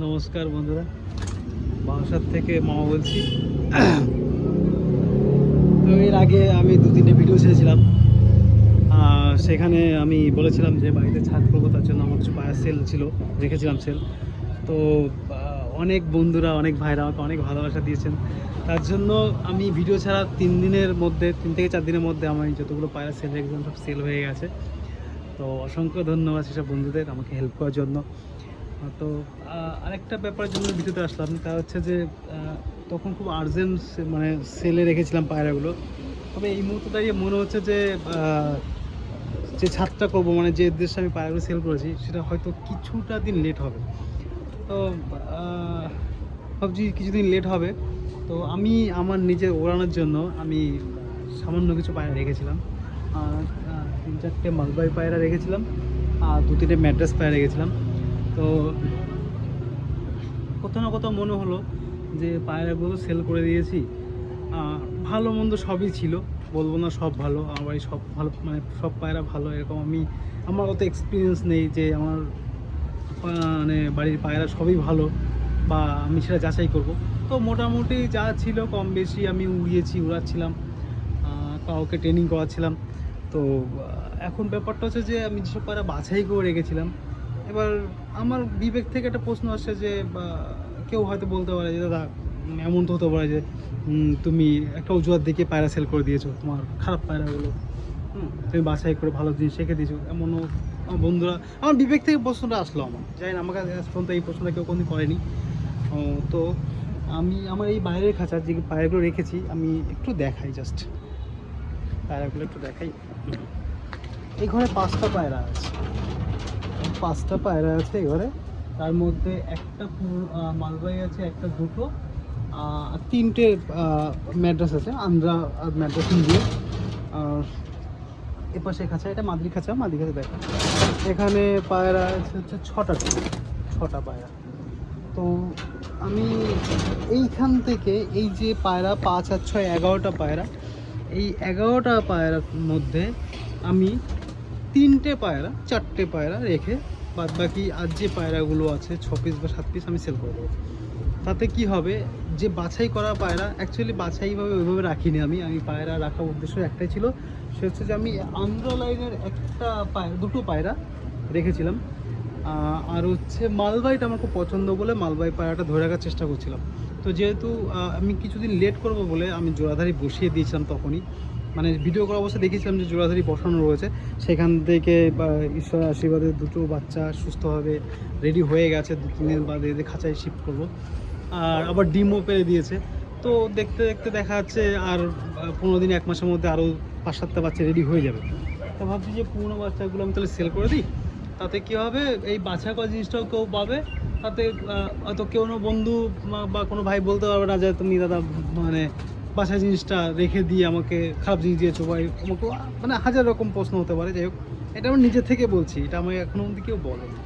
নমস্কার বন্ধুরা, বারাসাত থেকে মামা বলছি। তো এর আগে আমি 2-3টে ভিডিও ছেড়েছিলাম। সেখানে আমি বলেছিলাম যে বাড়িতে ছাদ করবো, তার জন্য আমার কিছু পায়ের সেল ছিল, রেখেছিলাম সেল। তো অনেক বন্ধুরা, অনেক ভাইরা আমাকে অনেক ভালোবাসা দিয়েছেন। তার জন্য আমি ভিডিও ছাড়া 3 থেকে 4 দিনের মধ্যে আমি যতগুলো পায়রা সেল রেখেছিলাম সব সেল হয়ে গেছে। তো অসংখ্য ধন্যবাদ সেসব বন্ধুদের আমাকে হেল্প করার জন্য। তো আরেকটা ব্যাপারের জন্য ভিডিওতে আসলাম, তা হচ্ছে যে তখন খুব আর্জেন্ট মানে সেলে রেখেছিলাম পায়রাগুলো। তবে এই মুহূর্তে দাঁড়িয়ে মনে হচ্ছে যে যে ছাদটা করবো, মানে যে উদ্দেশ্যে আমি পায়রাগুলো সেল করেছি, সেটা হয়তো কিছুটা দিন লেট হবে। তো ভাবছি কিছুদিন লেট হবে। তো আমি আমার নিজের ওড়ানোর জন্য আমি সামান্য কিছু পায়রা রেখেছিলাম। 3-4টে মালবাহী পায়রা রেখেছিলাম, আর 2-3টে ম্যাড্রাস পায়রা রেখেছিলাম। তো কোথাও না কোথাও মনে হলো যে পায়রাগুলো সেল করে দিয়েছি। ভালো মন্দ সবই ছিল, বলবো না সব ভালো, আমার বাড়ি সব ভালো, মানে সব পায়রা ভালো এরকম আমার অত এক্সপিরিয়েন্স নেই যে আমার মানে বাড়ির পায়রা সবই ভালো বা আমি সেটা যাচাই করব। তো মোটামুটি যা ছিল কম বেশি আমি উড়াচ্ছিলাম, কাউকে ট্রেনিং করাচ্ছিলাম। তো এখন ব্যাপারটা হচ্ছে যে আমি যেসব পায়রা বাছাই করে রেখেছিলাম, এবার আমার বিবেক থেকে একটা প্রশ্ন আসছে যে কেউ হয়তো বলতে পারে যে দাদা এমন তো হতে পারে যে তুমি একটা অজুহাত দেখে পায়রা সেল করে দিয়েছো, তোমার খারাপ পায়রাগুলো তুমি বাছাই করে ভালো জিনিস রেখে দিয়েছো, এমনও আমার বন্ধুরা, আমার বিবেক থেকে প্রশ্নটা আসলো। আমার জানি না, আমাকে আজ পর্যন্ত এই প্রশ্নটা কেউ কোনোদিন করেনি। তো আমি আমার এই বাইরের খাঁচার যে পায়রাগুলো রেখেছি আমি একটু দেখাই, জাস্ট পায়রাগুলো একটু দেখাই। এই ঘরে 5টা পায়রা আছে, 5টা পায়রা আছে এই ঘরে। তার মধ্যে একটা মালবাহী আছে, একটা দুটো, আর 3টে ম্যাড্রাস আছে, আন্দ্রা আর ম্যাড্রাস দিয়ে। আর এপাশে খাঁচা, এটা মাদ্রি খাঁচা দেখা। এখানে পায়রা আছে হচ্ছে 6টা পায়রা। তো আমি এইখান থেকে এই যে পায়রা 5 আর 6 11টা পায়রা, এই 11টা পায়রার মধ্যে আমি 4টে পায়রা রেখে বাদ বাকি আর যে পায়রাগুলো আছে 6 পিস বা 7 পিস আমি সেল করে দেবো। তাতে কি হবে, যে বাছাই করা পায়রা, অ্যাকচুয়ালি বাছাইভাবে ওইভাবে রাখিনি আমি পায়রা রাখার উদ্দেশ্য একটাই ছিল, সে হচ্ছে যে আমি আন্ধ্রা লাইনের দুটো পায়রা রেখেছিলাম। আর হচ্ছে মালবাইটা আমার খুব পছন্দ বলে মালবাই পায়রাটা ধরে রাখার চেষ্টা করছিলাম। তো যেহেতু আমি কিছুদিন লেট করব বলে আমি জোড়াধারি বসিয়ে দিয়েছিলাম তখনই, মানে ভিডিও করা অবস্থায় দেখেছিলাম যে জোড়াধারি বসানো রয়েছে। সেখান থেকে ঈশ্বরের আশীর্বাদে দুটো বাচ্চা সুস্থভাবে রেডি হয়ে গেছে। 2-3 দিন বাদে এদের খাঁচায় শিফট করবো, আর আবার ডিমও পেরে দিয়েছে। তো দেখতে দেখতে দেখা যাচ্ছে আর 15 দিন 1 মাসের মধ্যে আরও 5-7টা বাচ্চা রেডি হয়ে যাবে। তো ভাবছি যে পুরোনো বাচ্চাগুলো আমি তাহলে সেল করে দিই, তাতে কী হবে, এই বাছা করা জিনিসটাও কেউ পাবে। তাতে হয়তো কেউ না বন্ধু বা কোনো ভাই বলতে পারবে না যে তুমি দাদা মানে বাছা জিনিসটা রেখে দিয়ে আমাকে খারাপ জিনিস দিয়েছো, বা আমাকে মানে 1000 রকম প্রশ্ন হতে পারে। যাই হোক, এটা আমি নিজের থেকে বলছি, এটা আমাকে এখনও অবধি কেউ বলেনি।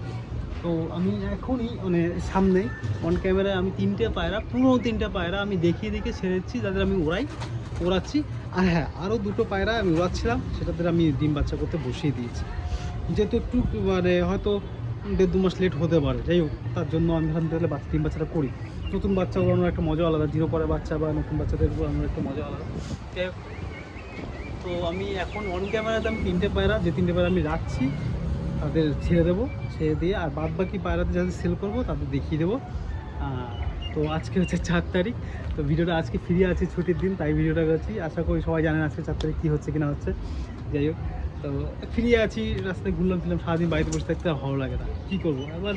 তো আমি এখনই মানে সামনে অন ক্যামেরায় আমি 3টে পায়রা আমি দেখিয়ে ছেড়েছি, যাদের আমি ওড়াচ্ছি। আর হ্যাঁ, আরও 2টো পায়রা আমি ওড়াচ্ছিলাম, সেটাতে আমি ডিম বাচ্চা করতে বসিয়ে দিয়েছি। যেহেতু একটু মানে হয়তো 1.5-2 মাস লেট হতে পারে, যাই হোক তার জন্য আমি ভাবলাম তাহলে ডিম বাচ্চাটা করি। নতুন বাচ্চা ওড়ানোর একটা মজা আলাদা, 0 পরে বাচ্চা বা নতুন বাচ্চাদের ওড়ানোর একটা মজা আলাদা। যাই হোক, তো আমি এখন অন ক্যামেরাতে আমি 3টে পায়রা, যে 3টে পায়রা আমি রাখছি তাদের ছেড়ে দিয়ে আর বাদ বাকি পায়রাতে যাদের সেল করবো তাদের দেখিয়ে দেবো। তো আজকে হচ্ছে 4 তারিখ, তো ভিডিওটা আজকে ফ্রি আছি, ছুটির দিন, তাই ভিডিওটা করছি। আশা করি সবাই জানেন আজকে 4 তারিখ কী হচ্ছে কিনা হচ্ছে। যাই হোক, তো ফ্রি আছি, রাস্তায় ঘুরলাম ফিরলাম, সারাদিন বাড়িতে বসে থাকতে আর ভালো লাগে না, কী করবো। এবার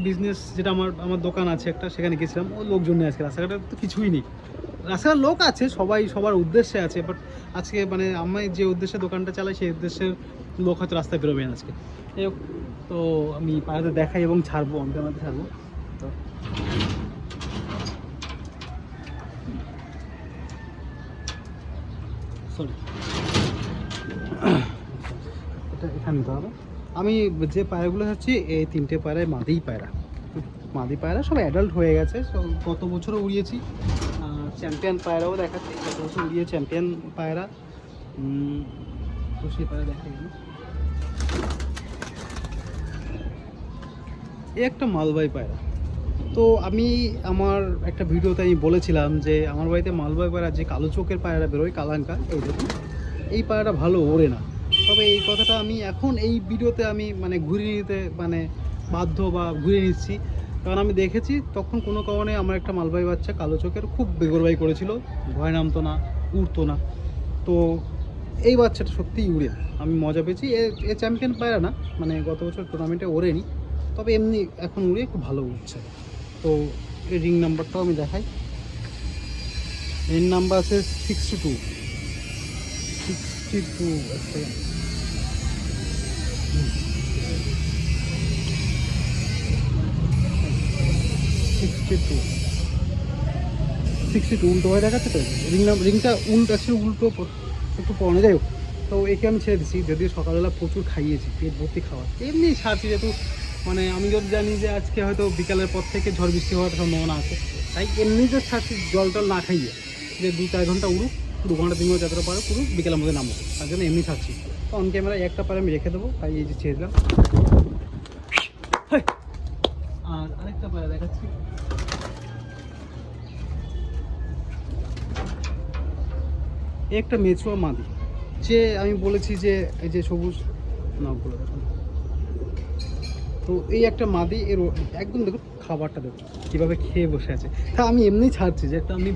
বিজনেস যেটা আমার দোকান আছে একটা, সেখানে গেছিলাম, ও লোকজন নেই আজকে, রাস্তাঘাটে তো কিছুই নেই। রাস্তার লোক আছে, সবাই সবার উদ্দেশ্যে আছে, বাট আজকে মানে আমি যে উদ্দেশ্যে দোকানটা চালাই সেই উদ্দেশ্যের লোক হয়তো রাস্তায় বেরোবে না আজকে। যাই হোক, তো আমি পায়রাতে দেখাই এবং ছাড়বো, অন ক্যামেরাতে ছাড়বো। তো সরি, এটা এখানে নিতে হবে। আমি যে পায়রাগুলো হচ্ছে এই 3টে পায়রায় মাদি পায়রা সব অ্যাডাল্ট হয়ে গেছে, সব গত বছরও উড়িয়েছি। চ্যাম্পিয়ন পায়রাও দেখাচ্ছি, গত বছর উড়িয়ে চ্যাম্পিয়ন পায়রা। তো সেই পায়রা দেখা গেল। এই একটা মালবাহী পায়রা, তো আমি আমার একটা ভিডিওতে আমি বলেছিলাম যে আমার বাড়িতে মালবাই পায়রা যে কালো চোখের পায়রা বেরোয় কালাঙ্কা, এই দেখুন এই পায়রাটা ভালো ওড়ে না। তবে এই কথাটা আমি এখন এই ভিডিওতে আমি মানে ঘুরিয়ে নিতে মানে বাধ্য বা ঘুরিয়ে নিচ্ছি, কারণ আমি দেখেছি তখন কোনো কারণে আমার একটা মালবাই বাচ্চা কালো চোখের খুব বেগরবাই করেছিল, ভয় নামতো না, উড়তো না। তো এই বাচ্চাটা সত্যিই উড়ে, আমি মজা পেয়েছি। এ চ্যাম্পিয়ন পায়রা না, মানে গত বছর টুর্নামেন্টে ওড়েনি, তবে এমনি এখন উড়ে খুব ভালো উঠছে। তো এই রিং নাম্বারটাও আমি দেখাই। রিং নাম্বার আছে 62 62 62 উল্টো হয়ে দেখাচ্ছে তো রিংটা উল্টো আছে, উল্টো একটু পড়ে যাই হোক। তো একে আমি ছেড়ে দিচ্ছি, যদিও সকালবেলা প্রচুর খাইয়েছি, পেট ভর্তি খাওয়া, এমনি ছাড়ছি যেহেতু মানে আমি যদি জানি যে আজকে হয়তো বিকালের পর থেকে ঝড় বৃষ্টি হওয়ার সম্ভাবনা আছে, তাই এমনি যে ছাড়ছি জল টল না খাইয়ে, যে 2-4 ঘন্টা উড়ুক, 2 ঘন্টা 3 ঘন্টা যতটা পারে পুরো বিকালের মধ্যে নামবো, তার জন্য এমনি ছাড়ছি। তো অন ক্যামেরায় একটা পারে আমি রেখে দেবো, তাই এই যে ছেড়ে দিলাম। আর আরেকটা পায়রা দেখাচ্ছি, একটা মেচুয়া মাদি, যে আমি বলেছি যে এই যে সবুজ নখগুলো দেখুন। তো এই একটা মাদি, এর একদম দেখুন খাবারটা দেখুন কীভাবে খেয়ে বসে আছে। তা আমি এমনি ছাড়ছি যে একটা আমি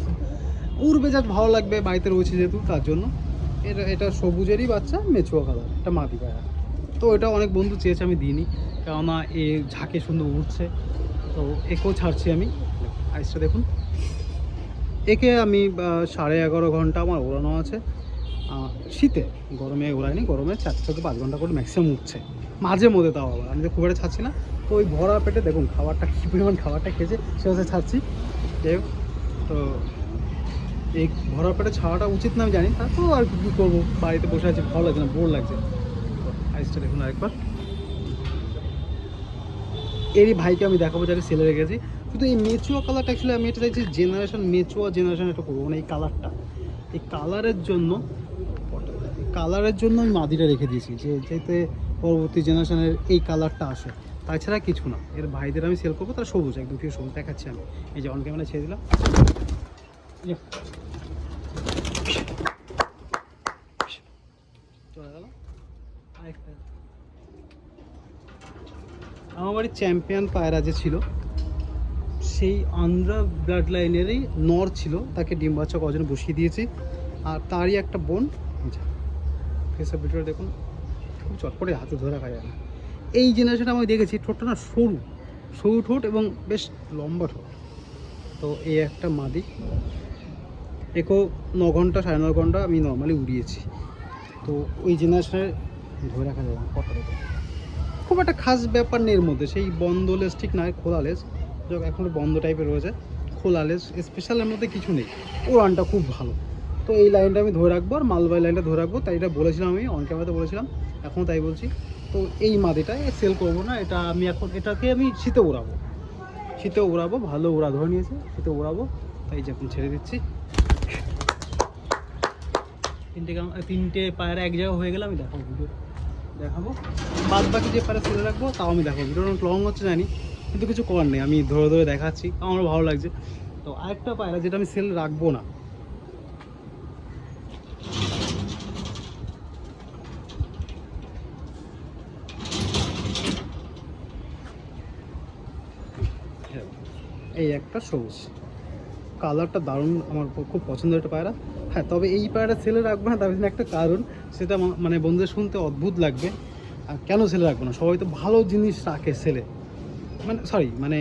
উড়বে, যা ভালো লাগবে, বাড়িতে রয়েছে যেহেতু তার জন্য। এটা সবুজেরই বাচ্চা, মেচুয়া কালার, একটা মাদি পায়রা। তো এটা অনেক বন্ধু চেয়েছে, আমি দিইনি, কেননা এ ঝাঁকে সুন্দর উঠছে। তো একেও ছাড়ছি আমি। আইসটা দেখুন, একে আমি 11.5 ঘন্টা আমার ওড়ানো আছে শীতে, গরমে ওড়ায়নি, গরমে 4 থেকে 5 ঘন্টা করে ম্যাক্সিমাম উঠছে, মাঝে মধ্যে তাও আবার, আমি তো খুব একটা ছাড়ছি না। তো ওই ভরা পেটে দেখুন খাবারটা কী পরিমাণ খাবারটা খেয়েছে, সে হচ্ছে ছাড়ছি। যাই হোক, তো এই ভরা পেটে ছাড়াটা উচিত না আমি জানি, তারপর আর কী করবো, বাড়িতে বসে আছি, ভালো লাগছে না, বোর লাগছে। তো আইসটা দেখুন আরেকবার, এরই ভাইকে আমি দেখাবো যাকে সেলে রেখেছি। শুধু এই মেচুয়া কালারটা অ্যাকচুয়ালি আমি এটা চাইছি জেনারেশন, মেচুয়া জেনারেশন এটা করবো, মানে এই কালারটা, এই কালারের জন্য আমি মাদিটা রেখে দিয়েছি, যে যাতে পরবর্তী জেনারেশনের এই কালারটা আসে, তাছাড়া কিছু না। এর ভাইদের আমি সেল করবো, তারা সবুজ, একদম ফিরে সবুজ দেখাচ্ছি আমি। এই যে অন ক্যামেরা ছেড়ে দিলাম। চলে গেল আরেকটা। আমার বাড়ির চ্যাম্পিয়ন পায়রা যে ছিল, সেই আন্ধ্রা ব্লাড লাইনেরই নর ছিল, তাকে ডিম বাচ্চা কজন বসিয়ে দিয়েছি, আর তারই একটা বোন। ফেসের ভিডিও দেখুন, খুব চটপটে হাতে ধরে রাখা যায় না। এই জেনারেশনটা আমি দেখেছি, ঠোঁটটা না সরু সরু ঠোঁট এবং বেশ লম্বা ঠোঁট। তো এই একটা মাদি, একেও 9 ঘন্টা 9.5 ঘন্টা আমি নর্মালি উড়িয়েছি। তো ওই জেনারেশনের ধরে রাখা যায় না, কটা দেখো খুব একটা খাস ব্যাপার নেই এর মধ্যে, সেই বন্ধ লেজ ঠিক নয়, খোলা লেজ, যখন এখন বন্ধ টাইপের রয়েছে, খোলা লেজ, স্পেশালের মধ্যে কিছু নেই, ও রানটা খুব ভালো। তো এই লাইনটা আমি ধরে রাখবো, আর মালবাই লাইনটা ধরে রাখবো, তাই এটা বলেছিলাম আমি অন ক্যামেরাতে বলেছিলাম, এখনও তাই বলছি। তো এই মাদিটা সেল করবো না, এটা আমি এখন এটাকে আমি শীতে উড়াবো, ভালো উড়া ধরে নিয়েছে, শীতে উড়াবো, তাই যখন ছেড়ে দিচ্ছি। 3টে পায়রা এক জায়গায় হয়ে গেলে আমি দেখাবো, ভিডিও দেখাবো, বাদ বাকি যে পায়রা সেলে রাখবো তাও আমি দেখাবো। ভিডিওটা অনেক লং হচ্ছে জানি, কিন্তু কিছু করার নেই, আমি ধরে ধরে দেখাচ্ছি, আমারও ভালো লাগছে। তো আরেকটা পায়রা যেটা আমি সেল রাখবো না, এই একটা সবুজ কালারটা দারুণ, আমার খুব পছন্দের একটা পায়রা। হ্যাঁ, তবে এই পায়রা সেলে রাখবো না, তার জন্য একটা কারণ, সেটা মানে বন্ধুদের শুনতে অদ্ভুত লাগবে। আর কেন সেলে রাখবো না, সবাই তো ভালো জিনিস রাখে সেলে, মানে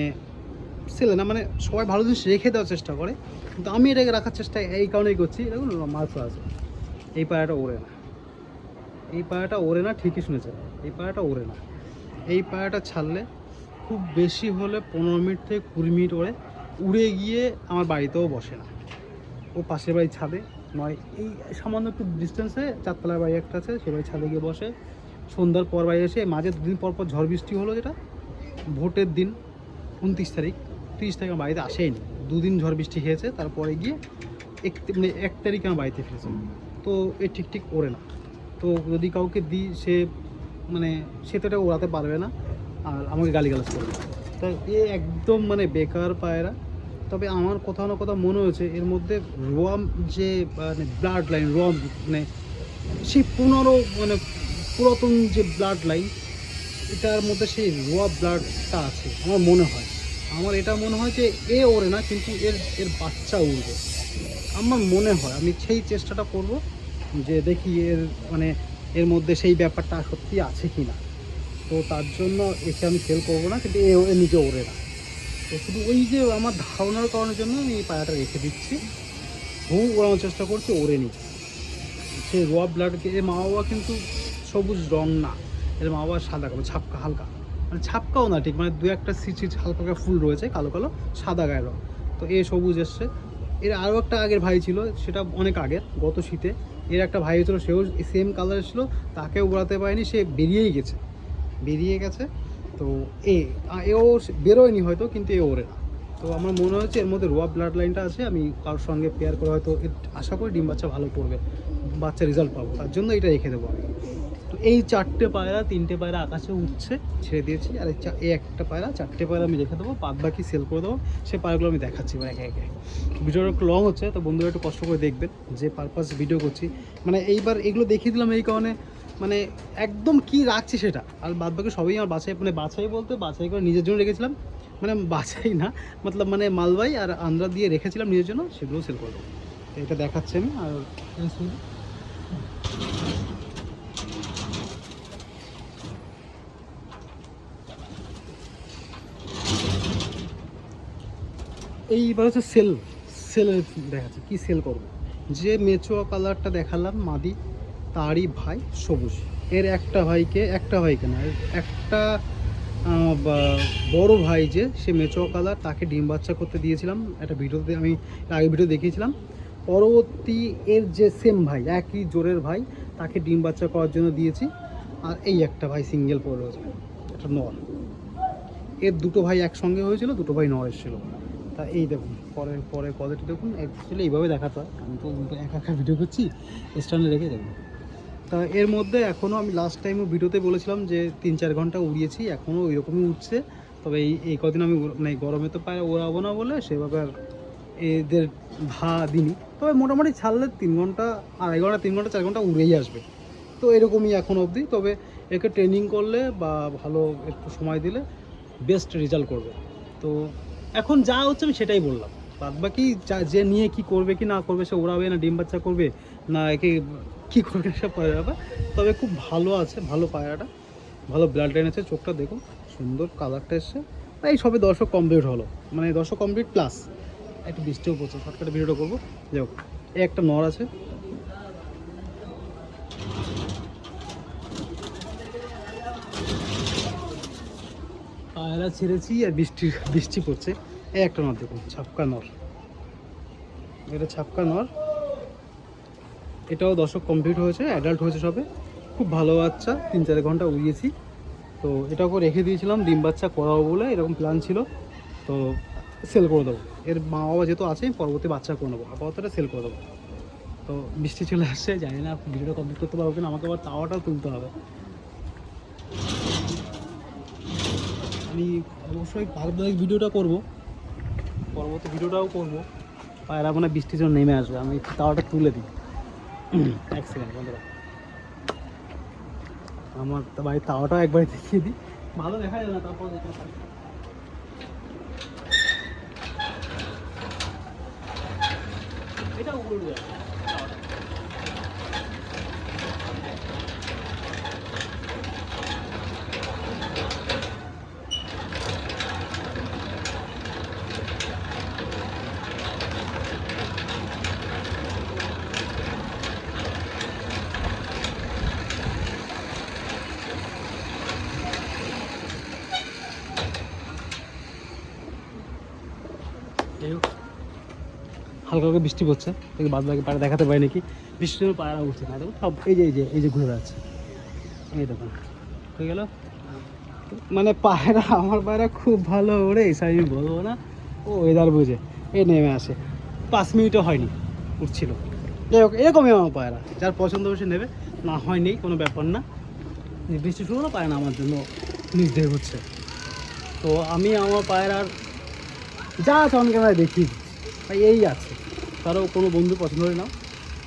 সেলে না, মানে সবাই ভালো জিনিস রেখে দেওয়ার চেষ্টা করে, কিন্তু আমি এটাকে রাখার চেষ্টা এই কারণেই করছি। দেখুন মার্কা আছে, এই পায়রাটা ওড়ে না, এই পায়রাটা ওড়ে না, ঠিকই শুনেছে, এই পায়রাটা ওড়ে না। এই পায়রাটা ছাড়লে খুব বেশি হলে 15 মিনিট থেকে 20 মিনিট উড়ে গিয়ে আমার বাড়িতেও বসে না, ও পাশের বাড়ির ছাদে নয়, এই সামান্য একটু ডিস্টেন্সে 4তলার বাড়ি একটা আছে, সে বাড়ির ছাদে গিয়ে বসে, সন্ধ্যার পর বাড়ি এসে, মাঝে 2 দিন পর পর ঝড় বৃষ্টি হলো, যেটা ভোটের দিন 29 তারিখ, 30 তারিখ আমার বাড়িতে আসেইনি, 2 দিন ঝড় বৃষ্টি খেয়েছে, তারপরে গিয়ে 1 তারিখে আমার বাড়িতে ফিরেছে। তো এ ঠিক ওড়ে না, তো যদি কাউকে দিই, সে তো এটা ওড়াতে পারবে না, আর আমাকে গালিগালাজ করবে। তা একদম মানে বেকার পায়রা। তবে আমার কোথাও না কোথাও মনে হয়েছে এর মধ্যে রোয়াম যে মানে ব্লাড লাইন রোয়াম মানে সেই মানে পুরাতন যে ব্লাড লাইন, এটার মধ্যে সেই রোয়া ব্লাডটা আছে আমার মনে হয়। আমার এটা মনে হয় যে ওড়ে না, কিন্তু এর এর বাচ্চা উড়বে আমার মনে হয়। আমি সেই চেষ্টাটা করব যে দেখি এর মানে এর মধ্যে সেই ব্যাপারটা সত্যি আছে কি না। তো তার জন্য একে আমি সেল করবো না, কিন্তু এ নিজে ওড়ে না। তো শুধু ওই যে আমার ধারণার কারণের জন্য আমি এই পায়রাটা রেখে দিচ্ছি। ওড়ানোর চেষ্টা করছি, ওড়ে নি। সে রোয়া ব্লাডকে এর মা বাবা কিন্তু সবুজ রং না, এর মা বাবা সাদা কালো ছাপকা হালকা, মানে ছাপকাও না ঠিক, মানে দু একটা সিট হালকা হালকা ফুল রয়েছে কালো কালো সাদা গায়ের রং। তো এ সবুজ এসছে। এর আরও একটা আগের ভাই ছিল, সেটা অনেক আগের, গত শীতে এর একটা ভাই ছিল, সেও সেম কালার ছিল, তাকেও উড়াতে পারেনি, সে বেরিয়ে গেছে। তো এও বেরোয়নি হয়তো, কিন্তু এ ওড়ে না। তো আমার মনে হচ্ছে এর মধ্যে রোয়া ব্লাড লাইনটা আছে। আমি কারোর সঙ্গে পেয়ার করে হয়তো আশা করি ডিম বাচ্চা ভালো করবে, বাচ্চা রেজাল্ট পাবো, তার জন্য এটা রেখে দেবো আমি। তো এই 4টে পায়রা, 3টে পায়রা আকাশে উঠছে, ছেড়ে দিয়েছি। আর এই একটা পায়রা, 4টে পায়রা আমি রেখে দেবো, বাদ বাকি সেল করে দেবো। সেই পায়রাগুলো আমি দেখাচ্ছি একে একে। ভিডিওটা একটু লং হচ্ছে, তো বন্ধুরা একটু কষ্ট করে দেখবেন যে পারপাস ভিডিও করছি। মানে এইবার এগুলো দেখিয়ে দিলাম এই কারণে, মানে একদম কি রাখছি সেটা, আর বাদ বাকি সবই আমার বাছাই, মানে বাছাই করে নিজের জন্য রেখেছিলাম, মানে বাছাই না মতলব মানে মালবাই আর আন্দ্রা দিয়ে রেখেছিলাম নিজের জন্য, সেগুলোও সেল করবো। এটা দেখাচ্ছি আমি। আর এইবার হচ্ছে সেলের দেখাচ্ছি কি সেল করবো। যে মেচুয়া কালারটা দেখালাম মাদি, তারই ভাই সবুজ। এর একটা ভাইকে না, একটা বড় ভাই যে সে মেচুয়া কালার, তাকে ডিম বাচ্চা করতে দিয়েছিলাম একটা ভিডিওতে, আমি আগে ভিডিও দেখিয়েছিলাম। পরবর্তী এর যে সেম ভাই, একই জোরের ভাই, তাকে ডিম বাচ্চা করার জন্য দিয়েছি। আর এই একটা ভাই সিঙ্গেল পড়ে রয়েছে, একটা নর। এর দুটো ভাই একসঙ্গে হয়েছিল, দুটো ভাই নর এসেছিলো। তা এই দেখুন পরে কোয়ালিটি দেখুন। অ্যাকচুয়ালি এইভাবে দেখাতে হয়, আমি তো একা ভিডিও করছি, স্ট্যান্ডে রেখে দেখুন। তা এর মধ্যে এখনও আমি লাস্ট টাইমও ভিডিওতে বলেছিলাম যে 3-4 ঘন্টা উড়িয়েছি, এখনও ওই রকমই উঠছে। তবে এই কদিন আমি মানে গরমে তো পায়ে ওড়াবো না বলে সেভাবে আর এদের দিনই। তবে মোটামুটি ছাড়লে 3 ঘন্টা, 2.5 ঘন্টা, 3 ঘন্টা, 4 ঘন্টা উড়েই আসবে। তো এরকমই এখন অবধি। তবে একে ট্রেনিং করলে বা ভালো একটু সময় দিলে বেস্ট রেজাল্ট করবে। তো এখন যা হচ্ছে আমি সেটাই বললাম, বাদ বাকি যে নিয়ে কি করবে কি না করবে, সে ওড়াবে না ডিম বাচ্চা করবে না একে কী করবে সব পরে ব্যাপার। তবে খুব ভালো আছে, ভালো পায়রাটা, ভালো ব্লাড লাইন আছে, চোখটা দেখুন সুন্দর, কালারটা এসছে। তাই সবে 10 কমপ্লিট হলো, মানে 10 কমপ্লিট প্লাস। একটু বৃষ্টিও পড়ছে, শর্টকাটে ভিডিওটা করবো। যাই হোক, একটা নর আছে। পায়রা ছেড়েছি আর বৃষ্টি পড়ছে। এই একটা নর দেখুন, ছাপকা নর, এটা ছাপকা নর। এটাও 10 কমপ্লিট হয়েছে, অ্যাডাল্ট হয়েছে সবে, খুব ভালো বাচ্চা। 3-4 ঘন্টা উড়িয়েছি। তো এটাকে রেখে দিয়েছিলাম ডিম বাচ্চা করাবো বলে, এরকম প্ল্যান ছিল। তো সেল করে দেবো, এর মা বাবা যেহেতু আছে, পরবর্তী বাচ্চা করে নেবো, আপাতত সেল করে দেবো। তো বৃষ্টি চলে আসছে, জানি না ভিডিওটা কমপ্লিট করতে পারবো কিনা, আমাকে আবার তাওয়াটাও তুলতে হবে। আমি অবশ্যই ধারাবাহিক ভিডিওটা করব, পরবর্তী ভিডিওটাও করব। পায়রা মানে বৃষ্টির জন্য নেমে আসবে, আমি তাওয়াটা তুলে দিই। 1 সেকেন্ড বন্ধুরা, আমার বাড়ির তাওয়াটাও একবার দেখিয়ে দিই, ভালো দেখা যায় না তারপর দেখতে পাই। এটা উড়বে হালকা হালকা বৃষ্টি পড়ছে, বাদ বাকি পায়রা দেখাতে পারি নাকি, বৃষ্টির জন্য পায়রা উঠছে না। দেখুন সব এই যে ঘুরে আছে, এই দেখুন হয়ে গেল। মানে পায়রা, আমার পায়রা খুব ভালো ওড়ে, এসে আমি বলবো না, ও ওয়েদার বুঝে এ নেমে আসে। 5 মিনিটও হয়নি উঠছিল। যাই হোক, এরকমই আমার পায়রা, যার পছন্দ সে নেবে, না হয় নেই, কোনো ব্যাপার না। বৃষ্টি শুরু হলো, পায় না আমার জন্য নিজ দেহ হচ্ছে। তো আমি আমার পায়রার যা আছে অনেক ক্যামেরায় দেখিয়ে দিচ্ছি ভাই, এই আছে। কারো কোনো বন্ধু পছন্দ হয় না,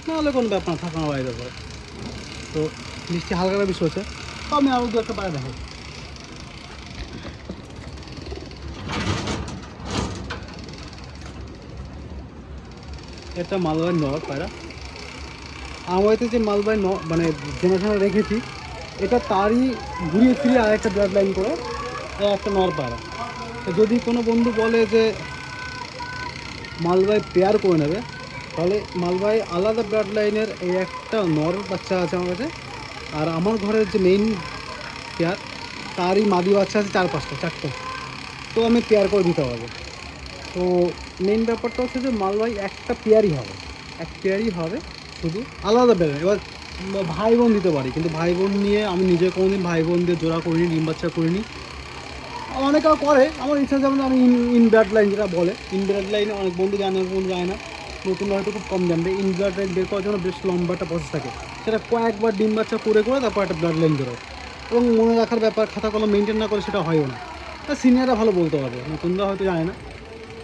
নাহলে কোনো ব্যাপার থাকা না বাইরে পরে। তো মিষ্টি হালকা বিষয় হচ্ছে, তো আমি আরও দু একটা পায়রা দেখাই। এটা মালবাহী নর পায়রা। আমার বাড়িতে যে মালবাহী মানে জেনারেশনে রেখেছি, এটা তারই ঘুরিয়ে ফিরিয়ে আর একটা ব্লাড লাইন করে একটা নর পায়রা। তো যদি কোনো বন্ধু বলে যে মালবাহী পেয়ার করে নেবে, তাহলে মালবাহী আলাদা ব্লাড লাইনের এই একটা নর বাচ্চা আছে আমার কাছে, আর আমার ঘরের যে মেইন পেয়ার তারই মাদি বাচ্চা আছে 4-5টা। তো আমি পেয়ার করে দিতে পারবো। তো মেইন ব্যাপারটা হচ্ছে যে মালবাহী একটা পেয়ারই হবে, এক পেয়ারই হবে, শুধু আলাদা ব্যাপার। এবার ভাই বোন দিতে পারি, কিন্তু ভাই বোন নিয়ে আমি নিজে কোনোদিন ভাই বোন দিয়ে জোড়া করিনি, ডিম বাচ্চা করিনি। অনেকেও করে, আমার ইচ্ছা যেমন আমি ইন ব্লাড লাইন যেটা বলে, ইন ব্লাড লাইনে অনেক বন্ধু জানে, অনেক বন্ধু যায় না, নতুনরা হয়তো খুব কম জানবে। ইন ব্লাড লাইন বের করার জন্য বেশ লম্বা একটা প্রসেস থাকে, সেটা কয়েকবার ডিম বাচ্চা করে তারপর একটা ব্লাড লাইন বেরোয়। এবং মনে রাখার ব্যাপার, খাতা কলম মেনটেন না করে সেটা হয়ও না। তা সিনিয়ররা ভালো বলতে পারবে, নতুনরা হয়তো জানে না।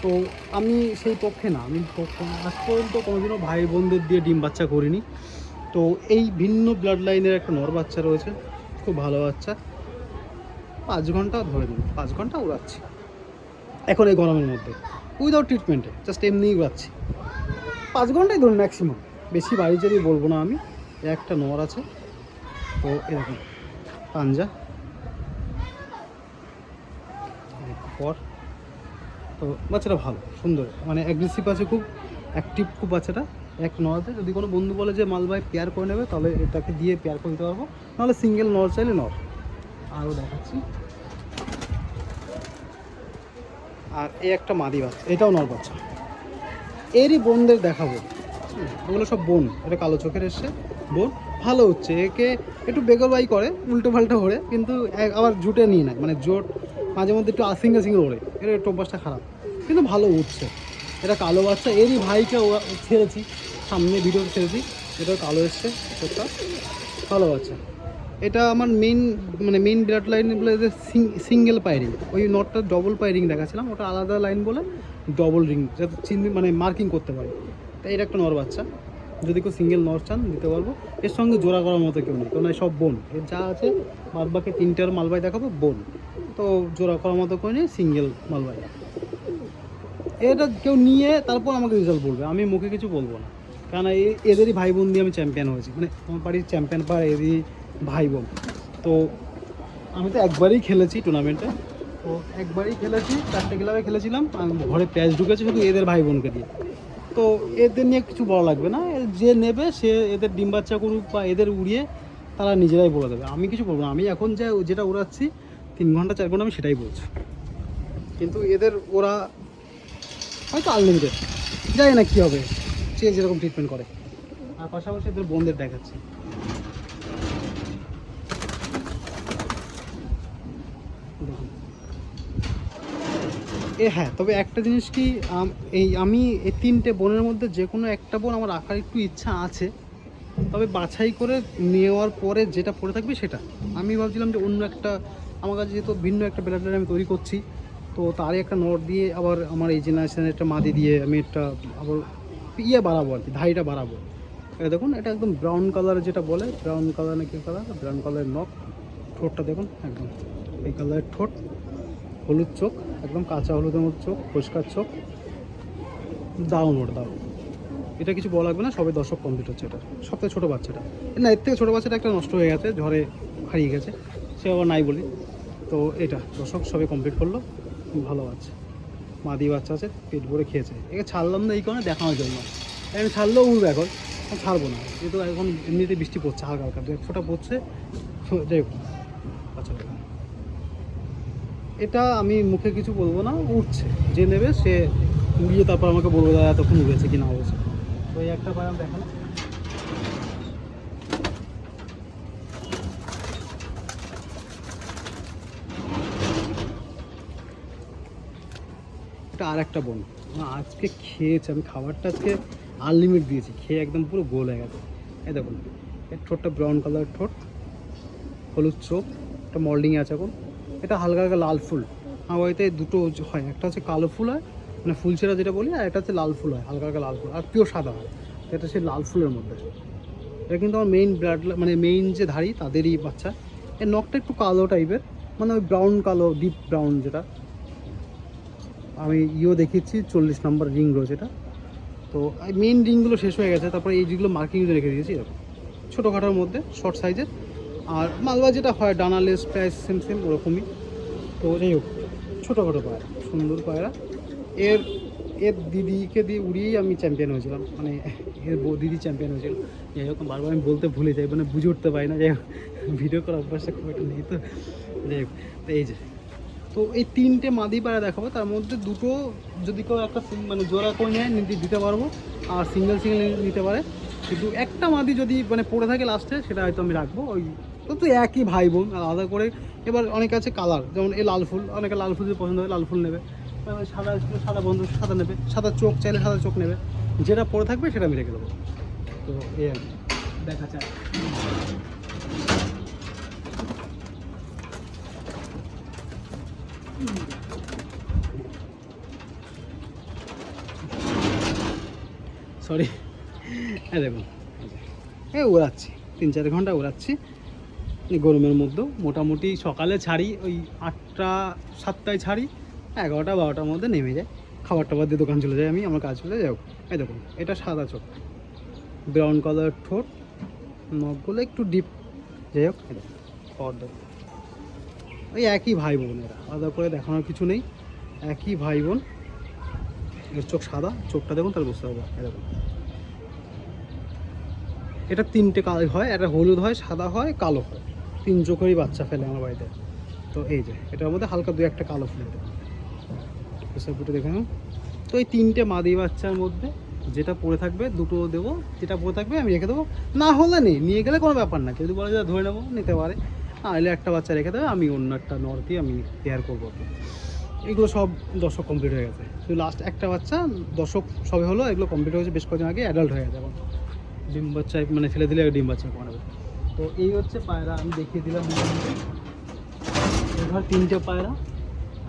তো আমি সেই পক্ষে না, আমি আজ পর্যন্ত কোনোদিনও ভাই বোনদের দিয়ে ডিম বাচ্চা করিনি। তো এই ভিন্ন ব্লাড লাইনের একটা নর বাচ্চা রয়েছে, খুব ভালো বাচ্চা। 5 ঘন্টা ধরে দিন, 5 ঘন্টা উড়াচ্ছি এখন এই গরমের মধ্যে, উইদাউট ট্রিটমেন্টে, জাস্ট এমনিই উড়াচ্ছি। 5 ঘন্টাই ধরুন ম্যাক্সিমাম, বেশি বাড়ি যদি বলবো না আমি। একটা নর আছে, তো এরকম পাঞ্জা পর। তো বাচ্চাটা ভালো, সুন্দর, মানে অ্যাগ্রেসিভ আছে, খুব অ্যাক্টিভ খুব বাচ্চাটা। এক নরাতে যদি কোনো বন্ধু বলে যে মালবাহী পেয়ার করে নেবে, তাহলে এটাকে দিয়ে পেয়ার করে দিতে পারবো, নাহলে সিঙ্গেল নর চাইলে নর। আরও দেখাচ্ছি, আর এই একটা মাদি বাচ্চা, এটাও নর বাচ্চা। এরই বোনদের দেখাবো, ওগুলো সব বোন। এটা কালো চোখের এসছে বোন, ভালো হচ্ছে। একে একটু বেগরবাই করে, উল্টো পাল্টা ওড়ে, কিন্তু আবার জুটে নিয়ে নেয়, মানে জোট মাঝে মধ্যে একটু সিঙ্গেল সিঙ্গেল ওড়ে, এর একটু অভ্যাসটা খারাপ, কিন্তু ভালো উঠছে। এটা কালো বাচ্চা, এরই ভাইকে ছেড়েছি, সামনে ভিডিওতে ছেড়েছি। এটা কালো এসছে চোখটা, ভালো বাচ্চা। এটা আমার মেইন ব্লাড লাইন বলে সিঙ্গেল পাইরিং, ওই নটটা ডবল পাইরিং দেখাচ্ছিলাম, ওটা আলাদা লাইন বলে ডবল রিং, যাতে মানে মার্কিং করতে পারি। তাই এটা একটা নর বাচ্চা, যদি কেউ সিঙ্গেল নর চান দিতে পারবো। এর সঙ্গে জোড়া করার মতো কেউ নেই, কারণ সব বোন। এর যা আছে বাদ বাকি 3টার মালবাই দেখাবো বোন, তো জোড়া করার মতো কেউ নেই, সিঙ্গেল মালবাই। এটা কেউ নিয়ে তারপর আমাকে রেজাল্ট বলবে, আমি মুখে কিছু বলবো না, কারণ এদেরই ভাই বোন দিয়ে আমি চ্যাম্পিয়ন হয়েছি, মানে আমার বাড়ির চ্যাম্পিয়ন পার এদেরই ভাই বোন। তো আমি তো একবারই খেলেছি টুর্নামেন্টে, তো একবারই খেলেছি, 4টে ক্লাবে খেলেছিলাম, আমি ঘরে প্যাচ ঢুকেছি শুধু এদের ভাই বোনকে দিয়ে। তো এদের নিয়ে কিছু বলা লাগবে না, যে নেবে সে এদের ডিম বাচ্চা করুক বা এদের উড়িয়ে তারা নিজেরাই বলে দেবে, আমি কিছু বলবো না। আমি এখন যেটা উড়াচ্ছি 3 ঘন্টা 4 ঘন্টা আমি সেটাই বলছি, কিন্তু এদের ওরা হয়তো আনলিমিটেড, জানি না কী হবে, সে যেরকম ট্রিটমেন্ট করে। আর পাশাপাশি এদের বোনদের দেখাচ্ছি, হ্যাঁ। তবে একটা জিনিস কি, আমি এই 3টে বোনের মধ্যে যে কোনো একটা বোন আমার রাখার একটু ইচ্ছা আছে, তবে বাছাই করে নেওয়ার পরে যেটা পড়ে থাকবে সেটা। আমি ভাবছিলাম যে অন্য একটা, আমার কাছে যেহেতু ভিন্ন একটা ব্লাড লাইন আমি তৈরি করছি, তো তারই একটা নট দিয়ে আবার আমার এই জেনারেশনের একটা মাদি দিয়ে আমি একটা আবার বাড়াবো আর কি, ধাইটা বাড়াবো। এটা দেখুন, এটা একদম ব্রাউন কালার, যেটা বলে ব্রাউন কালার না কি কালার, ব্রাউন কালারের নখ, ঠোঁটটা দেখুন একদম এই কালারের ঠোঁট, হলুদ চোখ, একদম কাঁচা হলুদের মতো চোখ, পরিষ্কার চোখ, দারুণ ওটা, দারুণ। এটা কিছু বলা লাগবে না, সবে দর্শক কমপ্লিট হচ্ছে। এটা সবথেকে ছোটো বাচ্চাটা না, এর থেকে ছোটো বাচ্চাটা একটা নষ্ট হয়ে গেছে, ঝড়ে হারিয়ে গেছে, সে আবার নাই বলি। তো এটা দর্শক সবে কমপ্লিট করলো, ভালো বাচ্চা, মাদি বাচ্চা আছে, পেট ভরে খেয়েছে। একে ছাড়লাম না এই কারণে দেখানোর জন্য, আমি ছাড়লেও উঠবে, এখন ছাড়বো না, যেহেতু এখন এমনিতে বৃষ্টি পড়ছে, হালকা হালকা 1 ফোঁটা পড়ছে। যাই হোক, আচ্ছা এটা আমি মুখে কিছু বলবো না, উঠছে, যে নেবে সে উড়িয়ে তারপর আমাকে বলবো দাদা এতক্ষণ উড়েছে কি না উড়েছে। তো এই একটা পায়াম দেখান, এটা আর একটা বোন আজকে খেয়েছে, আমি খাবারটা আজকে আনলিমিট দিয়েছি, খেয়ে একদম পুরো গোল হয়ে গেছে। এই দেখুন, এর ঠোঁটটা ব্রাউন কালার ঠোঁট, হলুদ চোখ, একটা মল্ডিংয়ে আছে এখন, এটা হালকা হালকা লাল ফুল, আমার বাড়িতে দুটো হয়, একটা হচ্ছে কালো ফুল হয় মানে ফুলছেরা যেটা বলি, আর একটা হচ্ছে লাল ফুল হয়, হালকা হালকা লাল ফুল, আর পিওর সাদা হয়। এটা সেই লাল ফুলের মধ্যে। এটা কিন্তু আমার মেইন ব্লাড মানে মেইন যে ধাড়ি তাদেরই বাচ্চা। এর নখটা একটু কালো টাইপের, মানে ওই ব্রাউন কালো, ডিপ ব্রাউন, যেটা আমি দেখিয়েছি 40 নম্বর রিং রয়েছে এটা। তো মেইন রিংগুলো শেষ হয়ে গেছে, তারপরে এই যেগুলো মার্কিংগুলো রেখে দিয়েছি এরকম ছোটোখাটোর মধ্যে, শর্ট সাইজের। আর মালবা যেটা হয় ডানা লেস প্রায় সেম সেম ওরকমই। তো যাই হোক, ছোটোখাটো পায়রা, সুন্দর পায়রা। এর এর দিদিকে দিয়ে উড়িয়েই আমি চ্যাম্পিয়ন হয়েছিলাম, মানে এর দিদি চ্যাম্পিয়ন হয়েছিল। যাই হোক, বারবার আমি বলতে ভুলে যাই, মানে বুঝে উঠতে পারি না। যাই হোক, ভিডিও করার অভ্যাসটা খুব একটা নেই তো। যাই হোক, তো এই যে, তো এই 3টে মাদি পায়রা দেখাবো, তার মধ্যে দুটো যদি কেউ একটা মানে জোড়া করে নেয় দিতে পারবো, আর সিঙ্গেল নিতে পারে। কিন্তু একটা মাদি যদি মানে পড়ে থাকে লাস্টে, সেটা হয়তো আমি রাখবো। ওই তো একই ভাই বোন, আলাদা করে। এবার অনেকে আছে কালার, যেমন এই লাল ফুল, অনেকে লাল ফুল যদি পছন্দ হয় লাল ফুল নেবে, সাদা সাদা বন্ধু সাদা নেবে, সাদা চোখ চাইলে সাদা চোখ নেবে, যেটা পড়ে থাকবে সেটা আমি রেখে দেবো। তো এই আর কি, দেখা যায়। সরি, হ্যাঁ দেখুন, উড়াচ্ছি 3-4 ঘন্টা উড়াচ্ছি এই গরমের মধ্যেও। মোটামুটি সকালে ছাড়ি ওই 8টা 7টায় ছাড়ি, 11টা 12টার মধ্যে নেমে যায়। খাবার টাবার দিয়ে দোকান চলে যায়, আমার কাজ চলে যাই হোক। এই দেখুন, এটা সাদা চোখ, ব্রাউন কালার ঠোঁট, নখগুলো একটু ডিপ। যাই হোক, এই দেখুন খাবার দেখুন, ওই একই ভাই বোন, এরা আলাদা করে দেখানোর কিছু নেই, একই ভাই বোন। এর চোখ সাদা, চোখটা দেখুন তাহলে বুঝতে হবে। এই দেখুন, এটা 3টে কালার হয়, একটা হলুদ হয়, সাদা হয়, কালো হয়, 3 চোখেরই বাচ্চা ফেলে আমার বাড়িতে। তো এই যে, এটার মধ্যে হালকা 2-1টা কালো ফুল ফুটে দেখে নাও। তো এই 3টে মাদি বাচ্চার মধ্যে যেটা পড়ে থাকবে দুটো দেবো, যেটা পড়ে থাকবে আমি রেখে দেবো। না হলে নেই, নিয়ে গেলে কোনো ব্যাপার না, কেউ যদি বলে যে ধরে নেবো, নিতে পারে। নাহলে একটা বাচ্চা রেখে দেবে, আমি অন্য একটা নর দিয়ে আমি পেয়ার করবো। এগুলো সব দর্শক কমপ্লিট হয়ে গেছে, শুধু লাস্ট একটা বাচ্চা দর্শক সবে হলো, এগুলো কমপ্লিট হয়েছে বেশ কদিন আগে, অ্যাডাল্ট হয়ে গেছে। এখন ডিম বাচ্চা মানে ফেলে দিলে ডিম বাচ্চা কমাবে। তো এই হচ্ছে পায়রা, আমি দেখিয়ে দিলাম। এই ঘর 3টে পায়রা,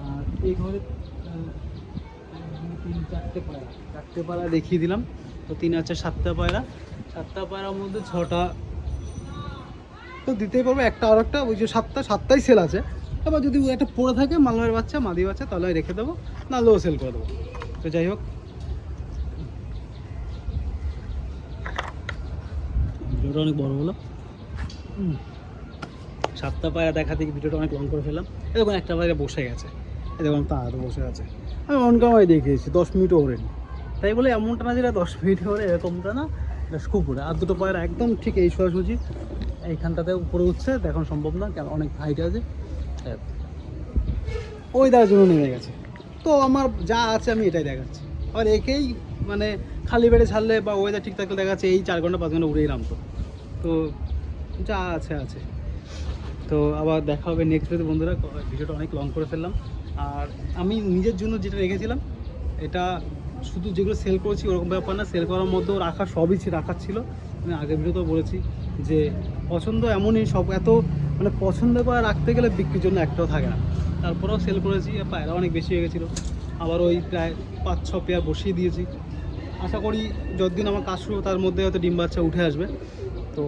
আর এই ঘরে 4টে পায়রা, 4টে পায়রা দেখিয়ে দিলাম। তো 3 আছে 7টা পায়রা, 7টা পায়রার মধ্যে 6টা তো দিতেই পারবো, একটা আর একটা, ওই যে 7টাই সেল আছে। এবার যদি একটা পড়ে থাকে মালয়ের বাচ্চা, মাদি বাচ্চা, তাহলে রেখে দেবো, নাহলেও সেল করে দেবো। তো যাই হোক, ভিডিওটা অনেক বড় হলো। 7টা পায়রা দেখা থেকে ভিডিওটা অনেক লং করে ফেললাম। এই দেখুন, একটা পায়রা বসে গেছে, এই দেখুন তাড়াতাড়ি বসে আছে। আমি অন ক্যামেরায় দেখিয়েছি 10 মিনিটও ওড়েনি, তাই বলে এমনটা না যেটা 10 মিনিট ওড়ে, এরকমটা না, এটা খুব ওড়ে। আর দুটো পায়রা একদম ঠিক এই সোজাসুজি এইখানটাতে উপরে উঠছে, দেখানো সম্ভব না, কেন অনেক হাইট আছে। ওই দেওয়ার জন্য নেমে গেছে। তো আমার যা আছে আমি এটাই দেখাচ্ছি। আর একেই মানে খালি বেড়ে ছাড়লে বা ওয়েদার ঠিক থাকলে দেখাচ্ছে এই 4 ঘন্টা 5 ঘন্টা উড়েই নামতো। তো যা আছে আছে। তো আবার দেখা হবে নেক্সট ভিডিওতে বন্ধুরা। ভিডিওটা অনেক লং করে ফেললাম। আর আমি নিজের জন্য যেটা রেখেছিলাম, এটা শুধু যেগুলো সেল করেছি ওরকম ব্যাপার না, সেল করার মধ্যেও রাখা সবই রাখার ছিল। আমি আগের ভিডিওতেও বলেছি যে পছন্দ এমনই সব, এত মানে পছন্দ করে রাখতে গেলে বিক্রির জন্য একটাও থাকে না। তারপরেও সেল করেছি, পায়রা অনেক বেশি হয়ে গেছিলো। আবার ওই প্রায় 5-6 পেয়ার বসিয়ে দিয়েছি। আশা করি যতদিন আমার কাজ শুরু তার মধ্যে হয়তো ডিম বাচ্চা উঠে আসবে। তো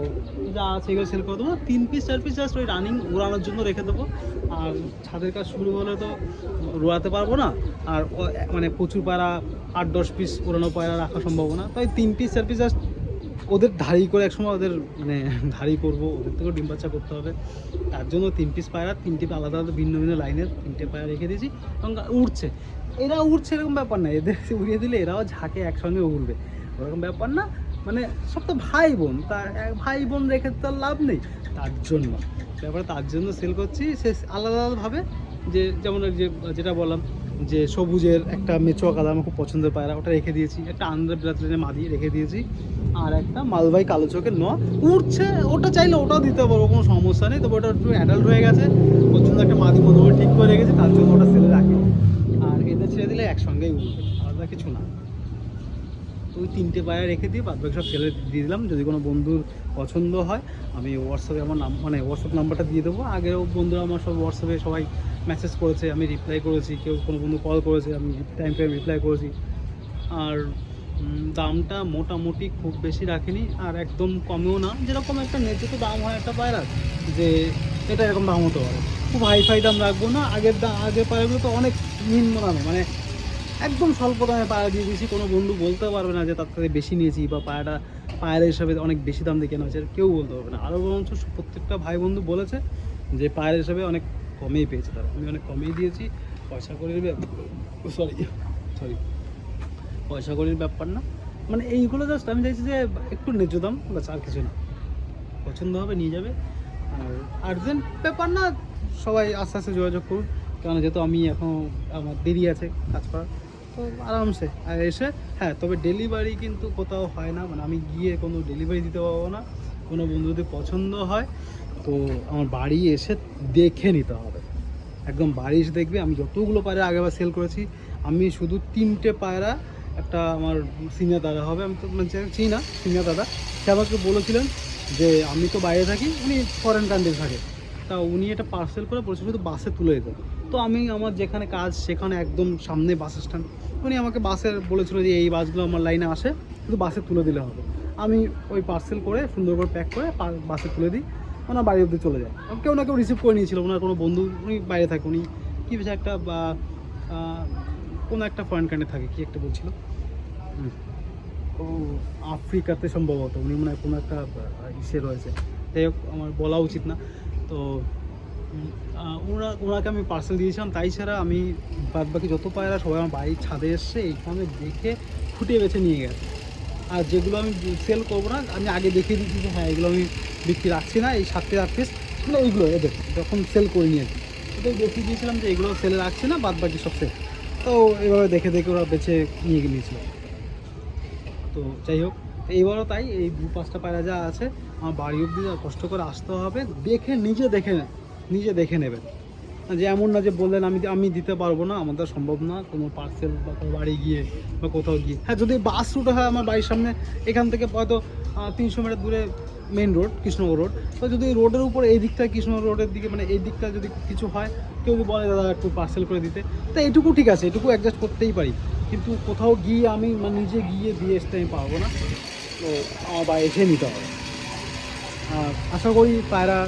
যা আছে এগুলো সেল করে দেবো। 3 পিস 4 পিস জাস্ট ওই রানিং উড়ানোর জন্য রেখে দেবো। আর ছাদের কাজ শুরু হলে তো উড়াতে পারবো না, আর মানে প্রচুর পায়রা 8-10 পিস উড়ানো পায়রা রাখা সম্ভব না। তাই 3 পিস 4 পিস জাস্ট ওদের ধাড়ি করে একসময় ওদের মানে ধাড়ি করবো, ওদের থেকেও ডিম বাচ্চা করতে হবে। তার জন্য 3 পিস পায়রা, 3টে আলাদা আলাদা ভিন্ন ভিন্ন লাইনের 3টে পায়রা রেখে দিয়েছি। এবং উঠছে, এরা উঠছে এরকম ব্যাপার না, এদের উড়িয়ে দিলে এরাও ঝাঁকে একসঙ্গে উড়বে ওরকম ব্যাপার না। মানে সব তো ভাই বোন, তার ভাই বোন রেখে তো লাভ নেই, তার জন্য ব্যাপারে তার জন্য সেল করছি। সে আলাদা আলাদাভাবে, যে যেমন যেটা বললাম যে সবুজের একটা মেচুয়া কালার আমার খুব পছন্দের পায়রা, ওটা রেখে দিয়েছি। একটা আন্দ্রা ব্রাজিলের মাদি রেখে দিয়েছি, আর একটা মালবাই কালো চোখের উঠছে। ওটা চাইলে ওটাও দিতে পারবো, কোনো সমস্যা নেই। তবে ওটা একটু অ্যাডাল্ট হয়ে গেছে, ওর জন্য একটা মাদি মোটামুটি ঠিক করে রেখেছি, তার জন্য ওটা সেলে রাখি। আর এদের ছেড়ে দিলে একসঙ্গেই উঠবে, আলাদা কিছু না। তো ওই 3টে পায়রা রেখে দিয়ে বাদবাকি সব সেলে দিয়ে দিলাম। যদি কোনো বন্ধুর পছন্দ হয় আমি হোয়াটসঅ্যাপে আমার মানে হোয়াটসঅ্যাপ নাম্বারটা দিয়ে দেবো। আগেও বন্ধুরা আমার সব হোয়াটসঅ্যাপে সবাই মেসেজ করেছে, আমি রিপ্লাই করেছি, কেউ কোনো বন্ধু কল করেছে, আমি টাইম টাইম রিপ্লাই করেছি। আর দামটা মোটামুটি খুব বেশি রাখিনি, আর একদম কমেও না, যেরকম একটা ন্যায্য তো দাম হয় একটা পায়রার, যে এটা এরকম দাম হতে পারে। খুব হাইফাই দাম রাখবো না, আগের পায়রাগুলো তো অনেক নিম্ন দামে, মানে একদম স্বল্প দামে পায়রা দিয়ে দিয়েছি। কোনো বন্ধু বলতে পারবে না যে তার থেকে বেশি নিয়েছি বা পায়রা হিসাবে অনেক বেশি দাম দিয়ে কেনা হয়েছে, কেউ বলতে পারবে না। আরও বরঞ্চ প্রত্যেকটা ভাই বন্ধু বলেছে যে পায়রা হিসাবে অনেক কমেই পেয়েছে তারা, আমি অনেক কমেই দিয়েছি। পয়সা করির সরি পয়সা করির ব্যাপার না, মানে এইগুলো জাস্ট আমি চাইছি যে একটু ন্যায্য দাম, বাস, আর কিছু না। পছন্দ হবে নিয়ে যাবে, আর আর্জেন্ট ব্যাপার না, সবাই আস্তে আস্তে যোগাযোগ করুন, কারণ যেহেতু আমি এখন আমার দেরি আছে কাজ করার, তো আরামসে আর এসে, হ্যাঁ তবে ডেলিভারি কিন্তু কোথাও হয় না, মানে আমি গিয়ে কোনো ডেলিভারি দিতে পারবো না। কোনো বন্ধু যদি পছন্দ হয় তো আমার বাড়ি এসে দেখে নিতে হবে, একদম বাড়ি এসে দেখবে। আমি যতগুলো পায়রা আগেবার সেল করেছি, আমি শুধু 3টে পায়রা, একটা আমার সিনিয়র দাদা হবে, আমি তো মানে চিনি না, সিনিয়র দাদা, সে আমাকে বলেছিলেন যে আমি তো বাইরে থাকি, উনি ফরেন কান্ট্রি থাকে, তা উনি এটা পার্সেল করে বলেছিল শুধু বাসে তুলে দিতে। তো আমি আমার যেখানে কাজ সেখানে একদম সামনে বাস স্ট্যান্ড, উনি আমাকে বাসের বলেছিল যে এই বাসগুলো আমার লাইনে আসে, শুধু বাসে তুলে দিলে হবে। আমি ওই পার্সেল করে সুন্দর করে প্যাক করে বাসে তুলে দিই, ওনার বাড়ি অবধি চলে যায়। কেউ না কেউ রিসিভ করে নিয়েছিল, ওনার কোনো বন্ধু, উনি বাইরে থাকে, উনি কী বেশি একটা বা কোনো একটা ফরেন কান্ট্রি থাকে, কী একটা বলছিল, ও আফ্রিকাতে সম্ভবত, উনি মনে হয় কোনো একটা ইসে রয়েছে, যাই হোক আমার বলা উচিত না। তো ওনাকে আমি পার্সেল দিয়েছিলাম, তাই ছাড়া আমি বাদবাকি যত পায়রা সবাই আমার বাড়ির ছাদে এসছে এইখানে দেখে ফুটিয়ে বেছে নিয়ে গেছে। আর যেগুলো আমি সেল করবো না, আমি আগে দেখিয়ে দিচ্ছি যে হ্যাঁ এগুলো আমি বিক্রি রাখছি না, এই 7 পিস মানে এইগুলো এদের যখন সেল করে নিয়েছি ওটাই দেখিয়ে দিয়েছিলাম যে এগুলো সেলে রাখছি না, বাদ বাকি সব সেল। তো এইভাবে দেখে দেখে ওরা বেছে নিয়ে নিয়েছিল। তো যাই হোক, এইবারও তাই, এই 2-5টা পায়রা যা আছে আমার বাড়ি অবধি কষ্ট করে আসতে হবে, দেখে নিজে দেখে নেবেন। যে এমন না যে বললেন আমি দিতে পারবো না, আমাদের সম্ভব না কোনো পার্সেল বা কোনো বাড়ি গিয়ে বা কোথাও গিয়ে। হ্যাঁ যদি বাস রুট হয় আমার বাড়ির সামনে, এখান থেকে হয়তো 300 মিটার দূরে মেন রোড, কৃষ্ণনগর রোড, তো যদি রোডের উপর এই দিকটা কৃষ্ণনগর রোডের দিকে, মানে এই দিকটা যদি কিছু হয়, কেউ যদি বলে দাদা একটু পার্সেল করে দিতে, তো এইটুকু ঠিক আছে, এটুকু অ্যাডজাস্ট করতেই পারি। কিন্তু কোথাও গিয়ে আমি মানে নিজে গিয়ে দিয়ে আসতে আমি পারবো না, তো আমার বাড়ি এসে নিতে হবে। আর আশা করি পায়রা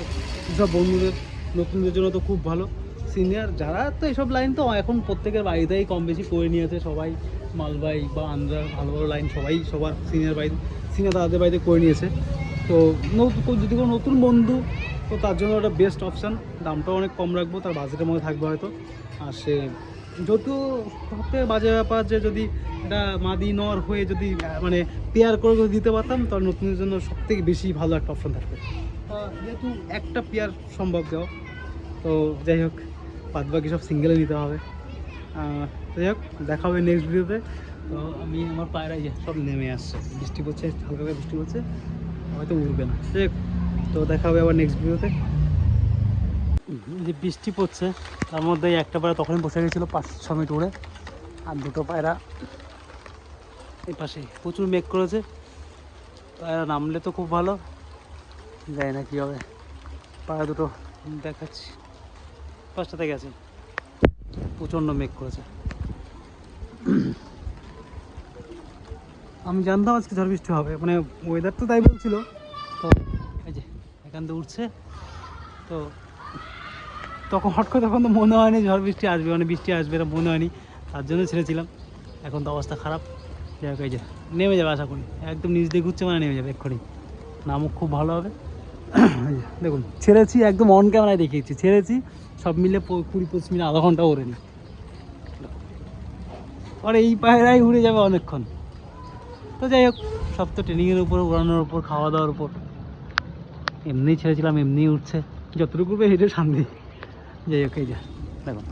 সব বন্ধুদের, নতুনদের জন্য তো খুব ভালো। সিনিয়র যারা তো এইসব লাইন তো এখন প্রত্যেকের বাড়িতেই কম বেশি করে নিয়েছে, সবাই মালবাই বা আন্ধ্রা ভালো ভালো লাইন সবার সিনিয়র দাদাদের বাড়িতে করে নিয়েছে। তো যদি কোনো নতুন বন্ধু, তো তার জন্য একটা বেস্ট অপশান, দামটাও অনেক কম রাখবো, তার বাজেটের মধ্যে থাকবে হয়তো। আর সে যদিও সবথেকে বাজে ব্যাপার যে যদি এটা মাদি নর হয়ে যদি মানে পেয়ার করে দিতে পারতাম, তাহলে নতুনদের জন্য সবথেকে বেশি ভালো একটা অপশান থাকবে। যেহেতু একটা পেয়ার সম্ভব দেওয়া, তো যাই হোক বাদ বাকি সব সিঙ্গেলে নিতে হবে। যাই হোক দেখা হবে নেক্সট ভিডিওতে। তো আমি আমার পায়রা সব নেমে আসছে, বৃষ্টি পড়ছে, হালকা বৃষ্টি পড়ছে, হয়তো উঠবে না। যাই হোক, তো দেখা হবে আবার নেক্সট ভিডিওতে। যে বৃষ্টি পড়ছে তার মধ্যে একটা পায়রা তখনই বসে গেছিলো 5-6 মিনিট উড়ে, আর 2টো পায়রা এই পাশে প্রচুর মেঘ করেছে, পায়রা নামলে তো খুব ভালো, যাই না কী হবে। পায়রা দুটো দেখাচ্ছি, 5টাতে গেছে, প্রচণ্ড মেঘ করেছে। আমি জানতাম আজকে ঝড় বৃষ্টি হবে, মানে ওয়েদার তো তাই বলছিল। তো এই যে এখান থেকে উঠছে, তো তখন হট করে তখন তো মনে হয়নি ঝড় বৃষ্টি আসবে, মানে বৃষ্টি আসবে এটা মনে হয়নি, তার জন্য ছেড়েছিলাম। এখন তো অবস্থা খারাপ, যাই হোক এই যে নেমে যাবে আশা করি, একদম নিচ দিয়ে ঘুরছে মানে নেমে যাবে এক্ষুনি, নামও খুব ভালো হবে। দেখুন ছেড়েছি, একদম অন ক্যামেরায় দেখিয়েছি, ছেড়েছি সব মিলে 20-25 মিনিট, আধা ঘন্টা ওড়েনি, আর এই পায়রাই উড়ে যাবে অনেকক্ষণ। তো যাই হোক, সব তো ট্রেনিংয়ের উপর, উড়ানোর উপর, খাওয়া দাওয়ার উপর। এমনিই ছেড়েছিলাম, এমনিই উঠছে, যতটুকু করবে হেঁটে শান্তি। যাই হোক এই যে দেখুন,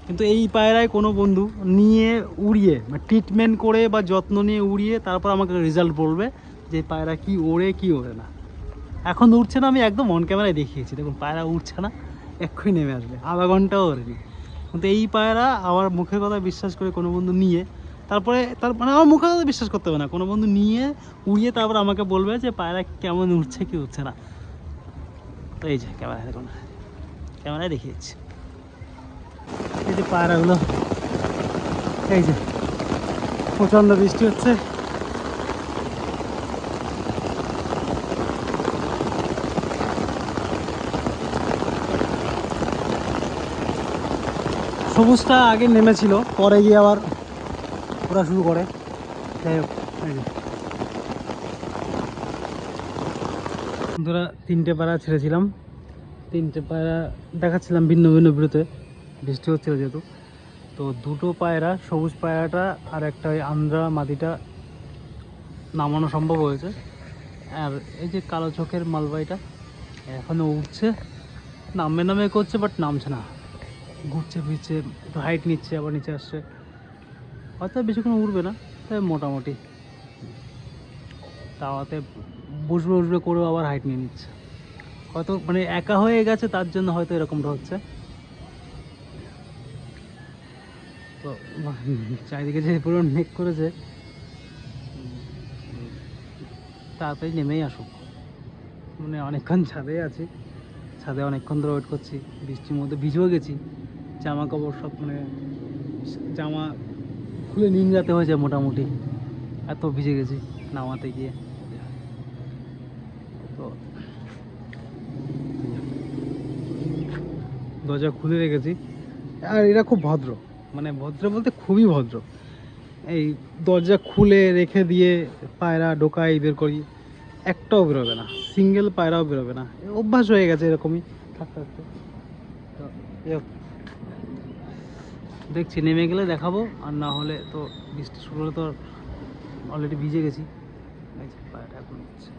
কিন্তু এই পায়রায় কোনো বন্ধু নিয়ে উড়িয়ে ট্রিটমেন্ট করে বা যত্ন নিয়ে উড়িয়ে তারপর আমাকে রেজাল্ট বলবে যে পায়রা কি ওড়ে কি ওড়ে না। এখন উঠছে না, আমি একদম অন ক্যামেরায় দেখিয়েছি, দেখুন পায়রা উঠছে না, এক্ষুনি নেমে আসবে, আধা ঘন্টাও ওড়েনি। কিন্তু এই পায়রা আমার মুখের কথা বিশ্বাস করে কোনো বন্ধু নিয়ে তারপরে মানে আমার মুখের কথা বিশ্বাস করতে হবে না, কোনো বন্ধু নিয়ে উড়িয়ে তারপর আমাকে বলবে যে পায়রা কেমন উঠছে কি উঠছে না। তো এই যে ক্যামেরা দেখুন, ক্যামেরায় দেখিয়েছি। এই যে পায়রাগুলো, এই যে প্রচণ্ড বৃষ্টি হচ্ছে। সবুজটা আগে নেমেছিল, পরে গিয়ে আবার ওরা শুরু করে। যাই হোক, এই যে বন্ধুরা 3টে পায়রা ছেড়েছিলাম, 3টে পায়রা দেখাচ্ছিলাম ভিন্ন ভিন্ন বিরুতে, বৃষ্টি হচ্ছিল যেহেতু। তো 2টো পায়রা, সবুজ পায়রাটা আর একটা ওই আন্দ্রা মাদিটা নামানো সম্ভব হয়েছে। আর এই যে কালো চোখের মালবাইটা এখনও উঠছে, নামে নামে করছে, বাট নামছে না, ঘুরছে ফিরছে, একটু হাইট নিচ্ছে, আবার নিচে আসছে। হয়তো বেশিক্ষণ উঠবে না, তাই মোটামুটি তাওয়াতে বসবে বসবে করেও আবার হাইট নিয়ে নিচ্ছে। হয়তো মানে একা হয়ে গেছে, তার জন্য হয়তো এরকমটা হচ্ছে। তো চারিদিকে যে পুরো মেঘ করেছে, তাড়াতাড়ি নেমেই আসুক। মানে অনেকক্ষণ ছাদে আছি, ছাদে অনেকক্ষণ ধরে ওয়েট করছি, বৃষ্টির মধ্যে ভিজেও গেছি, জামা কাপড় সব মানে জামা খুলে নিংড়াতে হয়েছে মোটামুটি, এত ভিজে গেছি নামাতে গিয়ে। তো দরজা খুলে রেখেছি। আর এরা খুব ভদ্র, মানে ভদ্র বলতে খুবই ভদ্র। এই দরজা খুলে রেখে দিয়ে পায়রা ঢোকাই বের করি, একটাও বেরোবে না, সিঙ্গেল পায়রাও বেরোবে না। অভ্যাস হয়ে গেছে এরকমই থাকতে থাকতে। তো দেখছি নেমে গেলে দেখাবো, আর না হলে তো বৃষ্টি শুরু হলে তো অলরেডি ভিজে গেছি। পায়রাটা এখন হচ্ছে